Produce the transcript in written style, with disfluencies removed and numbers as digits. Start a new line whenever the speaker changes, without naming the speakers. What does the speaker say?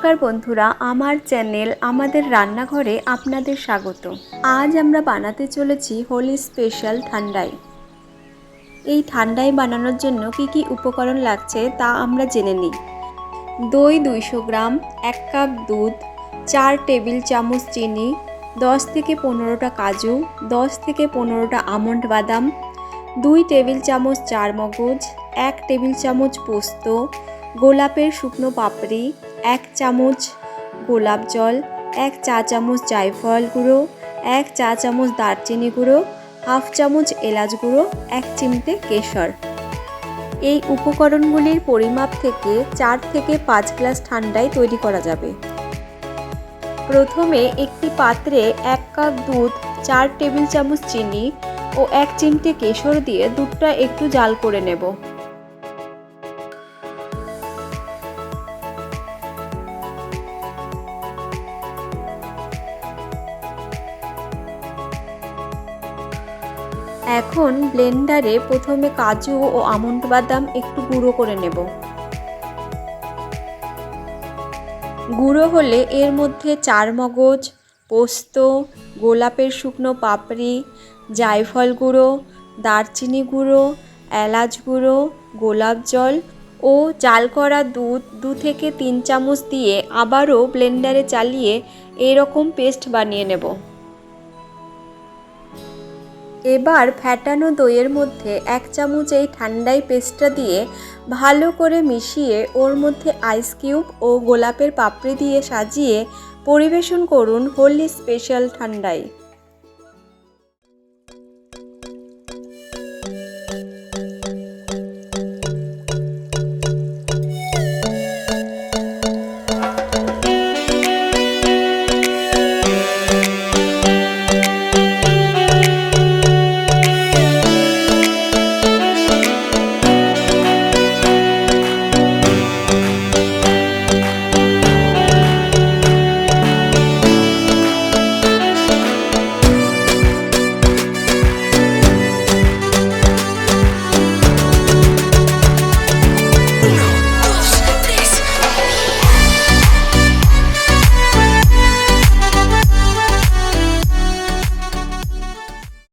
নমস্কার বন্ধুরা, আমার চ্যানেল আমাদের রান্নাঘরে আপনাদের স্বাগত। আজ আমরা বানাতে চলেছি হোলি স্পেশাল ঠান্ডাই। এই ঠান্ডাই বানানোর জন্য কি কি উপকরণ লাগছে তা আমরা জেনে নিই। দই 200 গ্রাম, 1 কাপ দুধ, 4 টেবিল চামচ চিনি, 10 থেকে 15টা কাজু, 10 থেকে 15টা আমন্ড বাদাম, 2 টেবিল চামচ চারমগজ, 1 টেবিল চামচ পোস্ত, গোলাপের শুকনো পাপড়ি, 1 চামচ গোলাপ জল, 1 চা চামচ জায়ফল গুঁড়ো, 1 চা চামচ দারচিনি গুঁড়ো, হাফ চামচ এলাচ গুঁড়ো, 1 চিমটে কেশর। এই উপকরণগুলির পরিমাপ থেকে 4 থেকে 5 গ্লাস ঠান্ডাই তৈরি করা যাবে। প্রথমে একটি পাত্রে 1 কাপ দুধ, 4 টেবিল চামচ চিনি ও 1 চিমটে কেশর দিয়ে দুধটা একটু জাল করে নেব। এখন ব্লেন্ডারে প্রথমে কাজু ও আমন্ড বাদাম একটু গুঁড়ো করে নেব। গুঁড়ো হলে এর মধ্যে চারমগজ, পোস্ত, গোলাপের শুকনো পাপড়ি, জায়ফল গুঁড়ো, দারচিনি গুঁড়ো, এলাচ গুঁড়ো, গোলাপ জল ও জাল করা দুধ 2 থেকে 3 চামচ দিয়ে আবারও ব্লেন্ডারে চালিয়ে এরকম পেস্ট বানিয়ে নেব। এবার ফ্যাটানো দইয়ের মধ্যে 1 চামচ এই ঠান্ডাই পেস্টটা দিয়ে ভালো করে মিশিয়ে ওর মধ্যে আইস কিউব ও গোলাপের পাপড়ি দিয়ে সাজিয়ে পরিবেশন করুন হোলি স্পেশাল ঠান্ডাই।